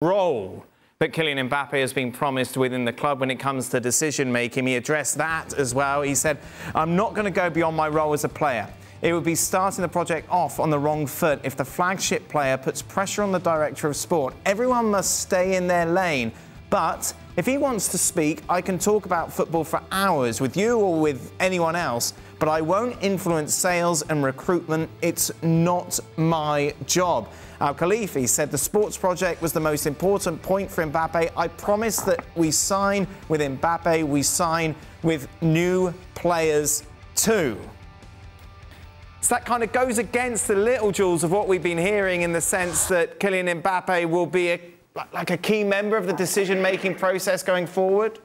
role that Kylian Mbappé has been promised within the club when it comes to decision-making. He addressed that as well. He said, "I'm not going to go beyond my role as a player. It would be starting the project off on the wrong foot if the flagship player puts pressure on the director of sport. Everyone must stay in their lane. But if he wants to speak, I can talk about football for hours with you or with anyone else, but I won't influence sales and recruitment. It's not my job." Al-Khalifi said the sports project was the most important point for Mbappé. "I promise that we sign with Mbappé, we sign with new players too." So that kind of goes against the little jewels of what we've been hearing, in the sense that Kylian Mbappé will be like a key member of the decision-making process going forward.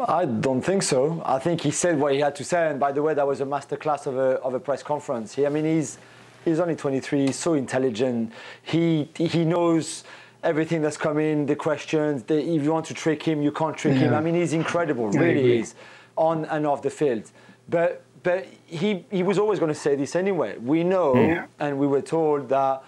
I don't think so. I think he said what he had to say, and by the way, that was a masterclass of a press conference. He's only 23. He's so intelligent. He knows everything that's coming. The questions. If you want to trick him, you can't trick him. I mean, he's incredible. Really is, on and off the field. But he was always going to say this anyway. We know, and we were told that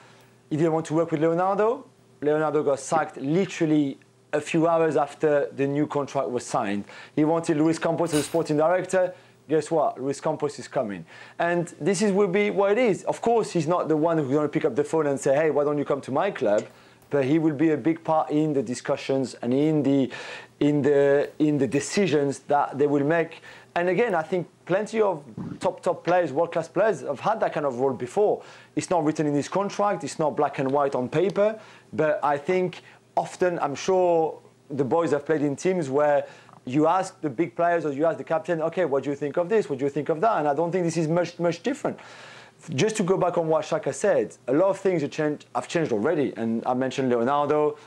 he didn't want to work with Leonardo. Leonardo got sacked literally a few hours after the new contract was signed. He wanted Luis Campos as a sporting director. Guess what? Luis Campos is coming. And this will be what it is. Of course, he's not the one who's going to pick up the phone and say, "Hey, why don't you come to my club?" But he will be a big part in the discussions and in the decisions that they will make. And again, I think plenty of top players, world-class players, have had that kind of role before. It's not written in his contract. It's not black and white on paper. But I think often, I'm sure the boys have played in teams where you ask the big players or you ask the captain, "Okay, what do you think of this? What do you think of that?" And I don't think this is much different. Just to go back on what Shaka said, a lot of things have changed already. And I mentioned Leonardo.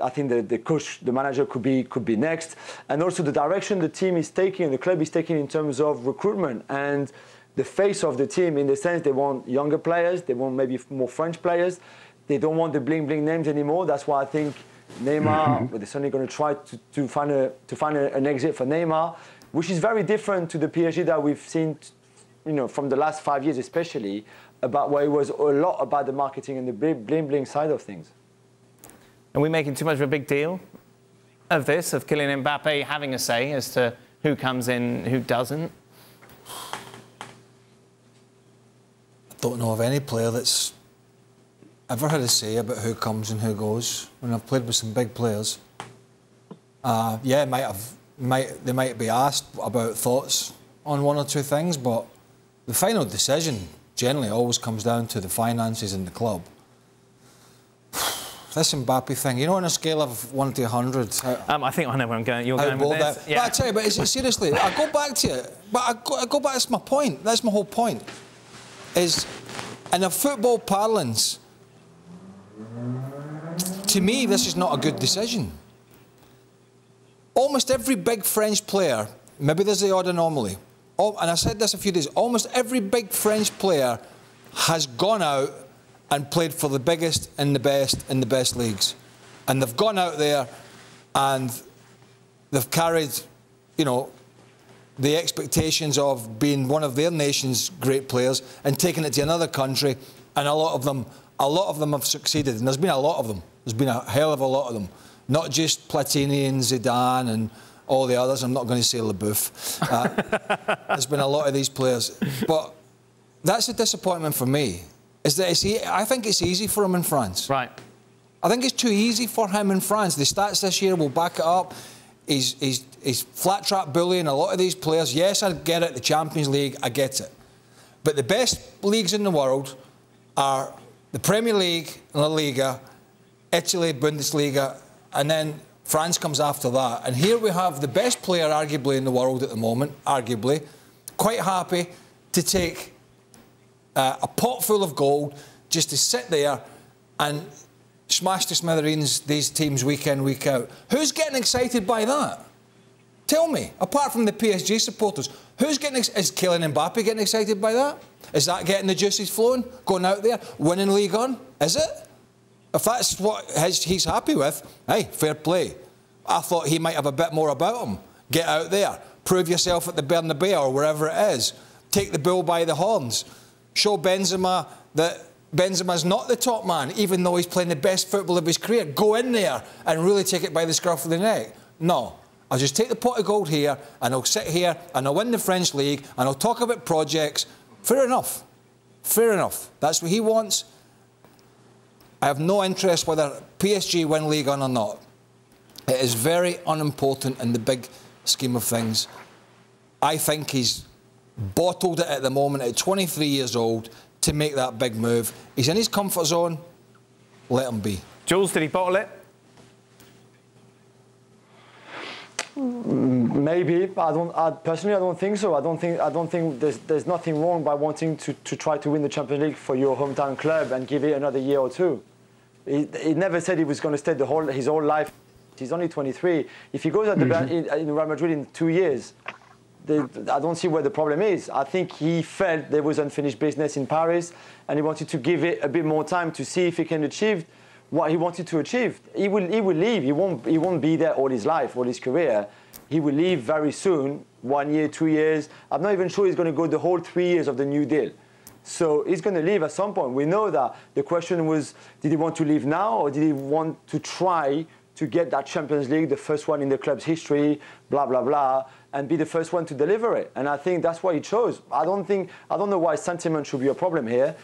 I think the coach, the manager could be next. And also the direction the team is taking, the club is taking in terms of recruitment and the face of the team, in the sense they want younger players, they want maybe more French players. They don't want the bling-bling names anymore. That's why I think Neymar, they're certainly going to try to find an exit for Neymar, which is very different to the PSG that we've seen, from the last 5 years especially, about where it was a lot about the marketing and the bling-bling side of things. Are we making too much of a big deal of this, of Kylian Mbappé having a say as to who comes in, who doesn't? I don't know of any player that's ever had a say about who comes and who goes. When I've played with some big players, yeah, they might be asked about thoughts on one or two things, but the final decision generally always comes down to the finances in the club. This Mbappe thing, on a scale of 1 to 100... I think I know where I'm going. You're going with this. Yeah. But I tell you, but seriously, I go back to it. But I go back, that's my point. That's my whole point. Is, in a football parlance, to me, this is not a good decision. Almost every big French player, maybe there's the odd anomaly, and I said this a few days, almost every big French player has gone out and played for the biggest and the best leagues. And they've gone out there and they've carried, the expectations of being one of their nation's great players and taken it to another country, and a lot of them have succeeded. And there's been a lot of them. There's been a hell of a lot of them. Not just Platini and Zidane and all the others. I'm not going to say LeBouf. There's been a lot of these players. But that's a disappointment for me. Is that I think it's easy for him in France. Right. I think it's too easy for him in France. The stats this year will back it up. He's flat-track bullying a lot of these players. Yes, I get it, the Champions League, I get it. But the best leagues in the world are the Premier League, La Liga, Italy, Bundesliga, and then France comes after that. And here we have the best player, arguably, in the world at the moment, arguably, quite happy to take a pot full of gold just to sit there and smash to smithereens these teams week in, week out. Who's getting excited by that? Tell me, apart from the PSG supporters, is Kylian Mbappé getting excited by that? Is that getting the juices flowing, going out there, winning League One? Is it? If that's what he's happy with, hey, fair play. I thought he might have a bit more about him. Get out there, prove yourself at the Bernabeu or wherever it is. Take the bull by the horns. Show Benzema that Benzema's not the top man, even though he's playing the best football of his career. Go in there and really take it by the scruff of the neck. No. I'll just take the pot of gold here, and I'll sit here, and I'll win the French league, and I'll talk about projects. Fair enough. Fair enough. That's what he wants. I have no interest whether PSG win League On or not. It is very unimportant in the big scheme of things. I think he's bottled it at the moment at 23 years old to make that big move. He's in his comfort zone. Let him be. Jules, did he bottle it? Maybe, but personally, I don't think so. I don't think there's nothing wrong by wanting to try to win the Champions League for your hometown club and give it another year or two. He never said he was going to stay his whole life. He's only 23. If he goes at in Real Madrid in 2 years, I don't see where the problem is. I think he felt there was unfinished business in Paris, and he wanted to give it a bit more time to see if he can achieve what he wanted to achieve. He will leave. He won't be there all his life, all his career. He will leave very soon, 1 year, 2 years. I'm not even sure he's going to go the whole 3 years of the new deal. So he's going to leave at some point. We know that. The question was, did he want to leave now, or did he want to try to get that Champions League, the first one in the club's history, blah, blah, blah, and be the first one to deliver it? And I think that's what he chose. I don't know why sentiment should be a problem here.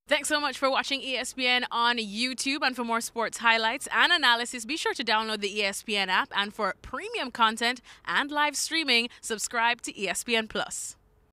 Thanks so much for watching ESPN on YouTube. And for more sports highlights and analysis, be sure to download the ESPN app. And for premium content and live streaming, subscribe to ESPN+.